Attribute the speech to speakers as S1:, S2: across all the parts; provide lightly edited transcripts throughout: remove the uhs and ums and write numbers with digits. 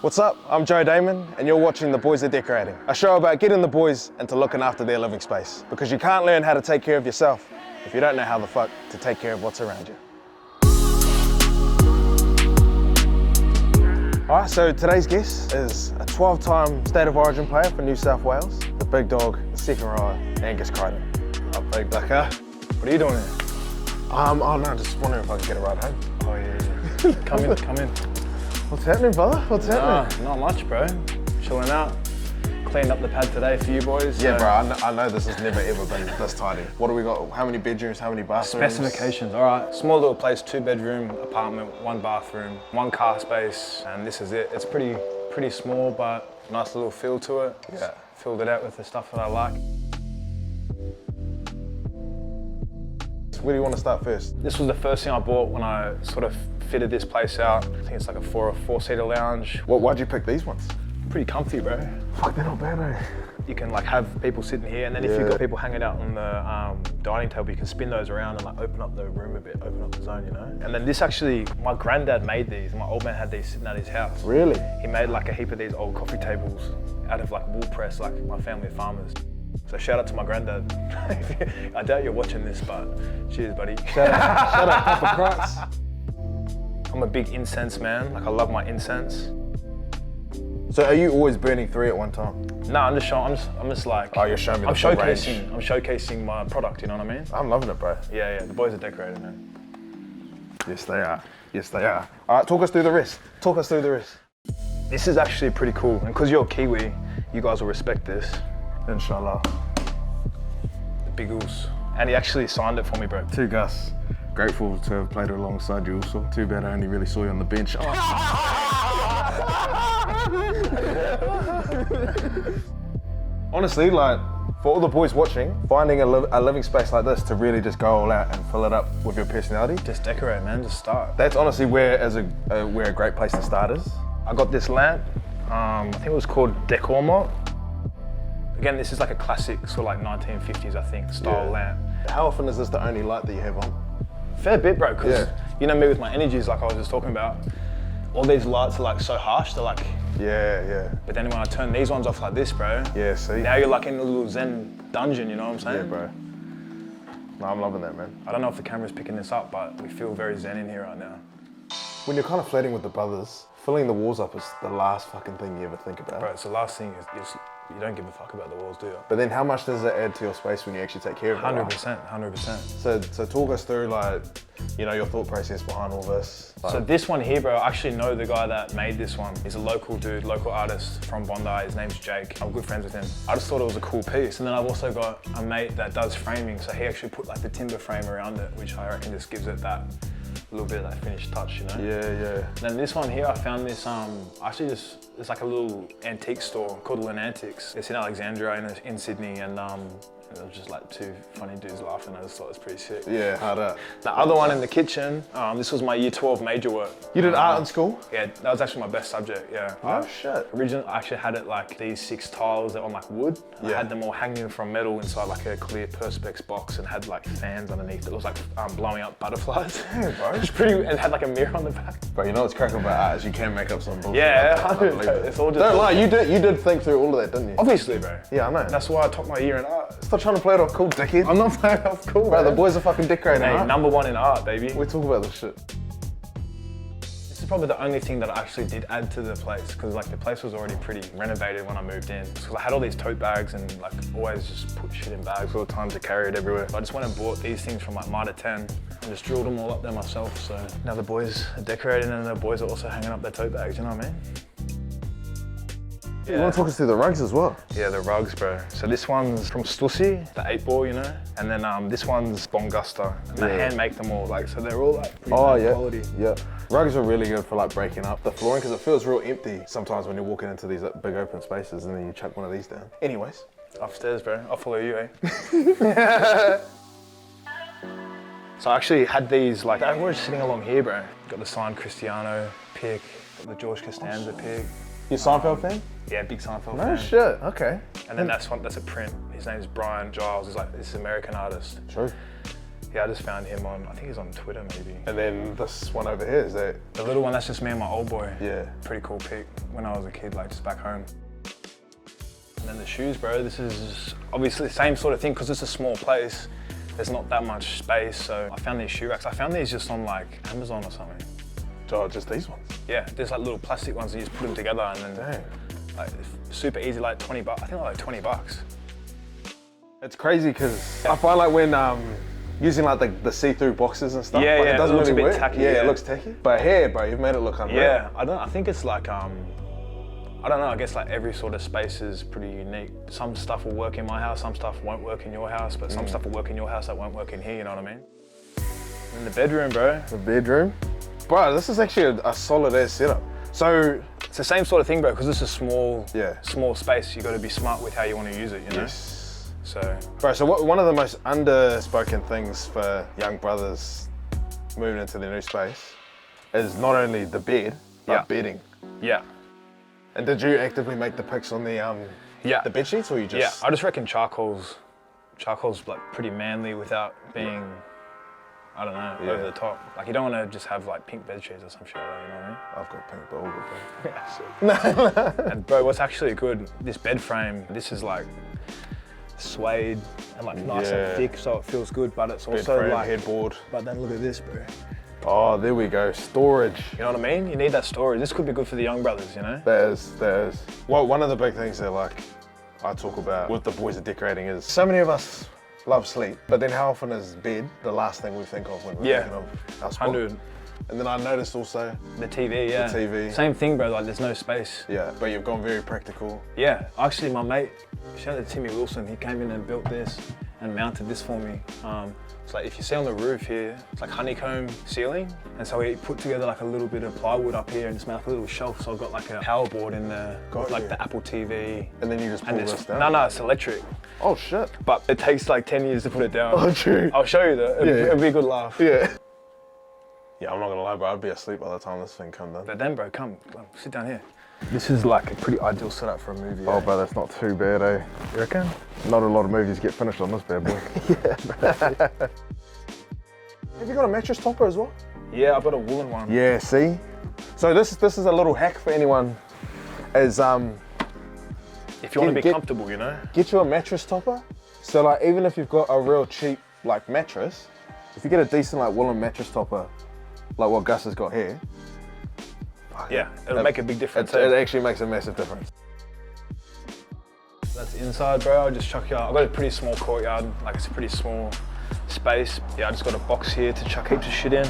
S1: What's up? I'm Joe Damon, and you're watching The Boys Are Decorating, a show about getting the boys into looking after their living space. Because you can't learn how to take care of yourself if you don't know how the fuck to take care of what's around you. Alright, so today's guest is a 12-time State of Origin player for New South Wales, the big dog, the second rower, Angus Crichton.
S2: Up, big ducker. What are you doing here?
S1: Oh no, just wondering if I can get a ride home.
S2: Oh yeah. Come in.
S1: What's happening, brother? What's happening?
S2: Not much, bro. Chilling out. Cleaned up the pad today for you boys.
S1: Yeah, bro, I know this has never ever been this tidy. What do we got? How many bedrooms, how many bathrooms?
S2: Specifications, all right. Small little place, 2-bedroom apartment, 1 bathroom, 1 car space, and this is it. It's pretty small, but nice little feel to it.
S1: Yeah.
S2: Filled it out with the stuff that I like.
S1: Where do you want to start first?
S2: This was the first thing I bought when I sort of fitted this place out. I think it's like a 4 or 4-seater lounge.
S1: Why'd you pick these ones?
S2: Pretty comfy, bro.
S1: Fuck, they're not bad, eh?
S2: You can like have people sitting here, and then if you've got people hanging out on the dining table, you can spin those around and like open up the room a bit, open up the zone, you know? And then this actually, my granddad made these. My old man had these sitting at his house.
S1: Really?
S2: He made like a heap of these old coffee tables out of like wool press, like my family of farmers. So shout out to my granddad. I doubt you're watching this, but cheers, buddy.
S1: Shout out Papa Crocs.
S2: I'm a big incense man. Like I love my incense.
S1: So are you always burning 3 at one time?
S2: No, I'm just like.
S1: Oh, you're showing me the
S2: I'm
S1: full
S2: showcasing.
S1: range.
S2: I'm showcasing my product. You know what I mean?
S1: I'm loving it, bro.
S2: Yeah. The boys are decorated, man.
S1: Yes, they are. Yes, they are. All right, talk us through the rest.
S2: This is actually pretty cool, and because you're Kiwi, you guys will respect this.
S1: Inshallah.
S2: The Biggles. And he actually signed it for me, bro.
S1: To Gus, grateful to have played alongside you also. Too bad I only really saw you on the bench. Honestly, like, for all the boys watching, finding a living space like this to really just go all out and fill it up with your personality.
S2: Just decorate, man, just start.
S1: That's honestly where a great place to start is.
S2: I got this lamp, I think it was called Decor Mop. Again, this is like a classic sort of like 1950s, I think, style lamp.
S1: How often is this the only light that you have on?
S2: Fair bit, bro, because you know me with my energies, like I was just talking about, all these lights are like so harsh, they're like,
S1: Yeah.
S2: but then when I turn these ones off like this, bro,
S1: Yeah, see?
S2: now you're like in a little Zen dungeon, you know what I'm saying?
S1: Yeah, bro. No, I'm loving that, man.
S2: I don't know if the camera's picking this up, but we feel very Zen in here right now.
S1: When you're kind of flirting with the brothers, filling the walls up is the last fucking thing you ever think about.
S2: Bro, it's the last thing is you don't give a fuck about the walls, do you?
S1: But then how much does it add to your space when you actually take care of it?
S2: 100%.
S1: So talk us through like, you know, your thought process behind all this.
S2: So this one here, bro, I actually know the guy that made this one. He's a local dude, local artist from Bondi. His name's Jake. I'm good friends with him. I just thought it was a cool piece. And then I've also got a mate that does framing. So he actually put like the timber frame around it, which I reckon just gives it that little bit of that finished touch, you know?
S1: Yeah.
S2: Then this one here, I found this, it's like a little antique store called Lynn Antiques. It's in Alexandria in Sydney, and it was just like 2 funny dudes laughing. I just thought it was pretty sick.
S1: Yeah, hard up.
S2: The other one in the kitchen, this was my year 12 major work.
S1: You did art in school?
S2: Yeah, that was actually my best subject, yeah.
S1: Oh shit.
S2: Originally, I actually had it like these 6 tiles that were on like wood. I had them all hanging from metal inside like a clear Perspex box and had like fans underneath. It was like blowing up butterflies.
S1: Yeah, bro.
S2: It's pretty, and it had like a mirror on the back.
S1: Bro, you know what's cracking about art is you can make up some bullshit.
S2: Yeah,
S1: like that. I believe it.
S2: it's all just.
S1: Don't lie, you did think through all of that, didn't you?
S2: Obviously, bro.
S1: Yeah, I know.
S2: That's why I topped my year in art.
S1: Stop trying to play it off cool, dickhead.
S2: I'm not playing off cool,
S1: Bro,
S2: man.
S1: the boys are fucking decorating
S2: Hey,
S1: art.
S2: #1 in art, baby.
S1: We talk about this shit.
S2: This is probably the only thing that I actually did add to the place, because like the place was already pretty renovated when I moved in. Because I had all these tote bags and like always just put shit in bags all the time to carry it everywhere. So I just went and bought these things from like Mitre 10 and just drilled them all up there myself. So now the boys are decorating and the boys are also hanging up their tote bags, you know what I mean?
S1: You want to talk us through the rugs as well?
S2: Yeah, the rugs, bro. So this one's from Stussy, the 8-ball, you know? And then this one's Bongusta. And they hand make them all, like, so they're all like pretty high quality.
S1: Yeah. Rugs are really good for like breaking up the flooring because it feels real empty sometimes when you're walking into these like, big open spaces and then you chuck one of these down. Anyways.
S2: Upstairs, bro. I'll follow you, eh? So I actually had these, like, they were just sitting along here, bro. Got the signed Cristiano pick, got the George Costanza pick.
S1: You a Seinfeld fan?
S2: Yeah, big Seinfeld fan.
S1: No shit, okay.
S2: And then that's a print. His name's Brian Giles. He's like this American artist.
S1: True.
S2: Yeah, I just found him on, I think he's on Twitter maybe.
S1: And then this one over here, is that?
S2: The little one, that's just me and my old boy.
S1: Yeah.
S2: Pretty cool pic when I was a kid, like just back home. And then the shoes, bro, this is obviously the same sort of thing because it's a small place. There's not that much space, so I found these shoe racks. I found these just on like Amazon or something.
S1: Oh, just these ones?
S2: Yeah, there's like little plastic ones and you just put them together and then like super easy, like 20 bucks. I think like 20 bucks.
S1: It's crazy because I find like when using like the see-through boxes and stuff,
S2: Yeah,
S1: like,
S2: yeah,
S1: it doesn't
S2: it looks
S1: really
S2: a bit
S1: work.
S2: tacky.
S1: Yeah,
S2: Yeah,
S1: it looks tacky. But here, bro, you've made it look unreal.
S2: Yeah, I think it's like, I don't know, I guess like every sort of space is pretty unique. Some stuff will work in my house, some stuff won't work in your house, but some stuff will work in your house that won't work in here, you know what I mean? In the bedroom, bro.
S1: The bedroom? Bro, this is actually a solid ass setup. So,
S2: it's the same sort of thing, bro, because it's a small space. You got to be smart with how you want to use it, you know?
S1: yes.
S2: So,
S1: Bro, so one of the most underspoken things for young brothers moving into their new space is not only the bed, but bedding.
S2: yeah.
S1: And did you actively make the pics on the the bed sheets, or you just?
S2: Yeah, I just reckon charcoal's like pretty manly without being, I don't know, over the top. Like you don't want to just have like pink bed sheets or some shit like that, you know what I mean?
S1: I've got pink, but all good, bro.
S2: And bro, what's actually good, this bed frame, this is like suede and like nice and thick, so it feels good, but it's also
S1: frame,
S2: like
S1: headboard.
S2: But then look at this, bro.
S1: Oh, there we go, storage.
S2: You know what I mean? You need that storage. This could be good for the young brothers, you know?
S1: There is. Well, one of the big things that like I talk about with the boys are decorating is so many of us love sleep, but then how often is bed the last thing we think of when we're thinking of our spot?
S2: 100.
S1: And then I noticed also
S2: the TV, yeah.
S1: The TV.
S2: Same thing, bro, like there's no space.
S1: Yeah, but you've gone very practical.
S2: Yeah, actually my mate, shout out to Timmy Wilson, he came in and built this and mounted this for me. It's like if you see on the roof here, it's like honeycomb ceiling. And so he put together like a little bit of plywood up here and it's made like a little shelf. So I've got like a power board in there, with like the Apple TV.
S1: And then you just pull this down?
S2: No, it's electric.
S1: Oh shit.
S2: But it takes like 10 years to put it down.
S1: Oh true.
S2: I'll show you that, it'll be a good laugh.
S1: Yeah. Yeah, I'm not gonna lie, bro, I'd be asleep by the time this thing comes down.
S2: But then bro, come, sit down here. This is like a pretty ideal setup for a movie.
S1: Oh, bro, that's not too bad, eh?
S2: You reckon?
S1: Not a lot of movies get finished on this bad boy. Yeah. Have you got a mattress topper as well?
S2: Yeah, I've got a woolen one.
S1: Yeah, see? So this is a little hack for anyone, is
S2: if you want to be comfortable, you know?
S1: Get you a mattress topper. So like, even if you've got a real cheap like mattress, if you get a decent like woolen mattress topper, like what Gus has got here,
S2: yeah, it'll make a big difference.
S1: It actually makes a massive difference.
S2: That's the inside, bro. I'll just chuck you out. I've got a pretty small courtyard, like it's a pretty small space. Yeah, I just got a box here to chuck heaps of shit in.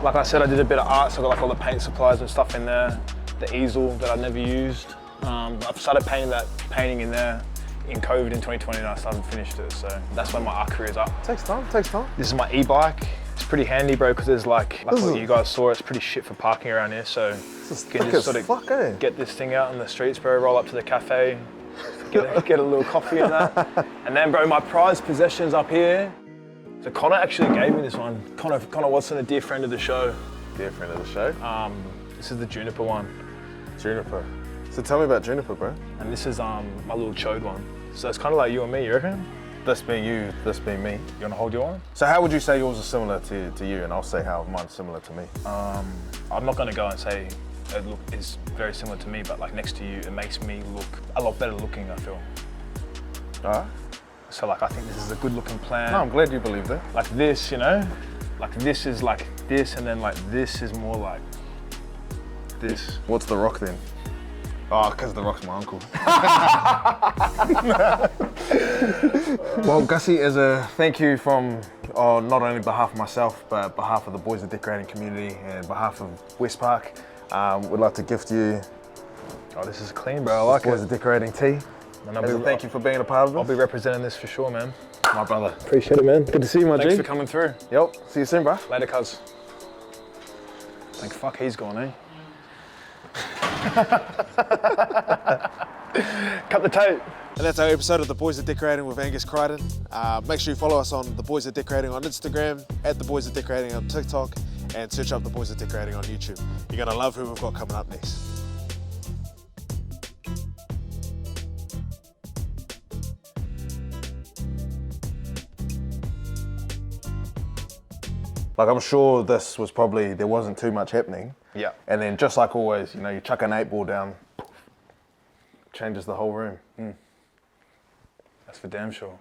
S2: Like I said, I did a bit of art, so I got like all the paint supplies and stuff in there. The easel that I never used. I've started painting in there in COVID in 2020 and I still haven't finished it, so that's when my art career is up.
S1: Takes time, takes time.
S2: This is my e-bike. It's pretty handy, bro, because there's like what you guys saw, it's pretty shit for parking around here, so you can just sort of get this thing out on the streets, bro, roll up to the cafe, get a little coffee in that. And then, bro, my prized possessions up here. So Connor actually gave me this one. Connor Watson, a dear friend of the show.
S1: Dear friend of the show.
S2: This is the Juniper one.
S1: Juniper. So tell me about Juniper, bro.
S2: And this is my little chode one. So it's kind of like you and me, you reckon?
S1: This being you, this being me.
S2: You want to hold your one?
S1: So how would you say yours is similar to you, and I'll say how mine's similar to me?
S2: I'm not going to go and say it's very similar to me, but like next to you, it makes me look a lot better looking, I feel.
S1: Alright.
S2: So like I think this is a good looking plan.
S1: No, I'm glad you believe that.
S2: Like this, you know? Like this is like this, and then like this is more like this.
S1: What's the rock then? Oh, because the rock's my uncle. Well, Gussie, as a thank you from not only behalf of myself, but behalf of the Boys of Decorating community and behalf of West Park, we'd like to gift you.
S2: Oh, this is clean, bro. I like
S1: Boys of Decorating tea. And thank you for being a part of it.
S2: I'll be representing this for sure, man.
S1: My brother.
S2: Appreciate it, man.
S1: Good to see you, my G.
S2: Thanks for coming through.
S1: Yep. See you soon, bro.
S2: Later, cuz. Thank fuck he's gone, eh? Cut the tape.
S1: And that's our episode of The Boys Are Decorating with Angus Crichton. Make sure you follow us on The Boys Are Decorating on Instagram, at The Boys Are Decorating on TikTok, and search up The Boys Are Decorating on YouTube. You're gonna love who we've got coming up next. Like I'm sure this was probably, there wasn't too much happening.
S2: Yeah.
S1: And then just like always, you know, you chuck an 8-ball down, poof, changes the whole room.
S2: That's for damn sure.